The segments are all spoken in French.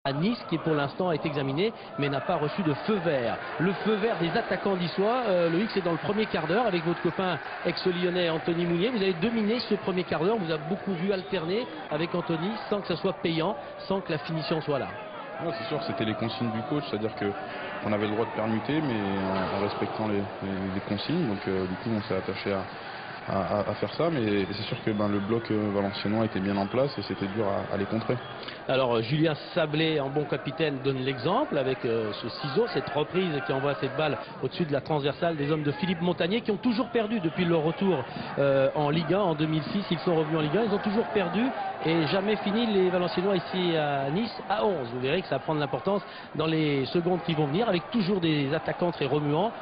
À Nice, qui pour l'instant est examiné mais n'a pas reçu de feu vert. Le feu vert des attaquants niçois, Loïc, c'est dans le premier quart d'heure avec votre copain ex-lyonnais Anthony Mounier. Vous avez dominé ce premier quart d'heure, vous avez beaucoup vu alterner avec Anthony sans que ça soit payant, sans que la finition soit là. Ouais, c'est sûr, c'était les consignes du coach, c'est-à-dire qu'on avait le droit de permuter mais en respectant les consignes. Donc du coup on s'est attaché à faire ça, mais c'est sûr que le bloc valenciennois était bien en place et c'était dur à les contrer. Alors Julien Sablé, en bon capitaine, donne l'exemple avec ce ciseau, cette reprise qui envoie cette balle au-dessus de la transversale des hommes de Philippe Montagnier, qui ont toujours perdu depuis leur retour en Ligue 1 en 2006. Ils sont revenus en Ligue 1, ils ont toujours perdu et jamais fini les Valenciennois ici à Nice à 11. Vous verrez que ça va prendre l'importance dans les secondes qui vont venir, avec toujours des attaquants très remuants.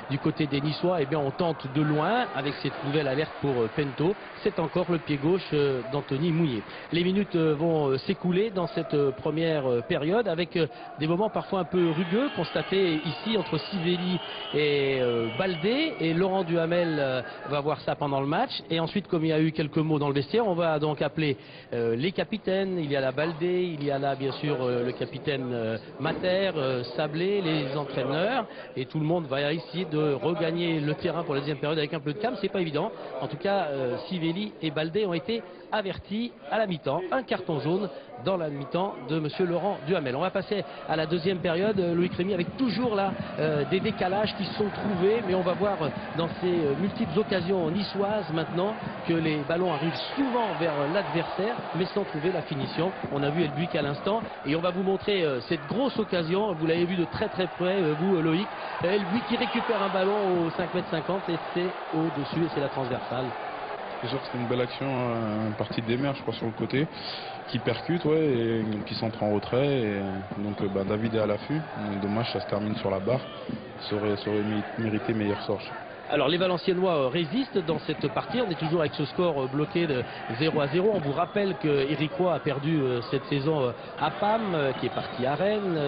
Du côté des Niçois, eh bien, on tente de loin avec cette nouvelle alerte pour Pento. C'est encore le pied gauche d'Anthony Mounier. Les minutes vont s'écouler dans cette première période avec des moments parfois un peu rugueux constatés ici entre Sivelli et Baldé, et Laurent Duhamel va voir ça pendant le match. Et ensuite, comme il y a eu quelques mots dans le vestiaire, on va donc appeler les capitaines. Il y a là Baldé, il y a là bien sûr le capitaine Mater, Sablé, les entraîneurs, et tout le monde va essayer de regagner le terrain pour la deuxième période avec un peu de calme. C'est pas évident. En tout cas, Sivelli et Baldé ont été avertis à la mi-temps. Un carton jaune dans la mi-temps de monsieur Laurent Duhamel. On va passer à la deuxième période, Loïc Rémy, avec toujours là des décalages qui se sont trouvés, mais on va voir dans ces multiples occasions niçoises maintenant que les ballons arrivent souvent vers l'adversaire mais sans trouver la finition. On a vu Elbuik à l'instant et on va vous montrer cette grosse occasion. Vous l'avez vu de très très près, vous Loïc. Elbuik qui récupère un ballon au 5,50 m et c'est au-dessus et c'est la transversale. C'est sûr que c'était une belle action, une partie d'Emer, je crois, sur le côté, qui percute, ouais, et qui s'entre en retrait. Et donc David est à l'affût. Dommage, ça se termine sur la barre. Ça aurait mérité meilleur sort. Alors les Valenciennois résistent dans cette partie. On est toujours avec ce score bloqué de 0-0. On vous rappelle que Eric Roy a perdu cette saison à PAM, qui est parti à Rennes,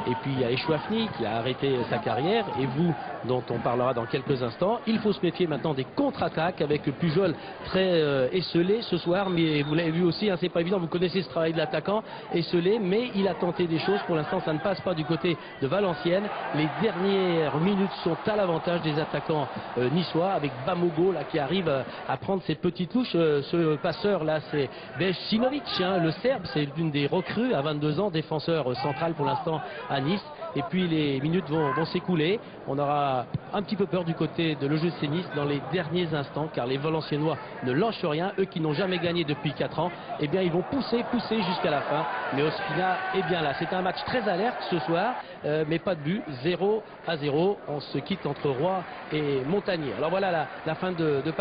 et puis il y a Echouafni qui a arrêté sa carrière, et vous, dont on parlera dans quelques instants. Il faut se méfier maintenant des contre-attaques avec Pujol très esselé ce soir, mais vous l'avez vu aussi, hein, c'est pas évident. Vous connaissez ce travail de l'attaquant esselé, mais il a tenté des choses. Pour l'instant, ça ne passe pas du côté de Valenciennes. Les dernières minutes sont à l'avantage des attaquants niçois, avec Bamogo là qui arrive à prendre cette petite touche. Ce passeur là, c'est Bejcinovic, hein, le Serbe, c'est l'une des recrues à 22 ans, défenseur central pour l'instant à Nice. Et puis les minutes vont s'écouler. On aura un petit peu peur du côté de l'OGC Nice dans les derniers instants, car les Valenciennois ne lâchent rien. Eux qui n'ont jamais gagné depuis 4 ans, eh bien ils vont pousser jusqu'à la fin. Mais Ospina est bien là. C'est un match très alerte ce soir, mais pas de but, 0-0. On se quitte entre Roy et Montagnier. Alors voilà la fin de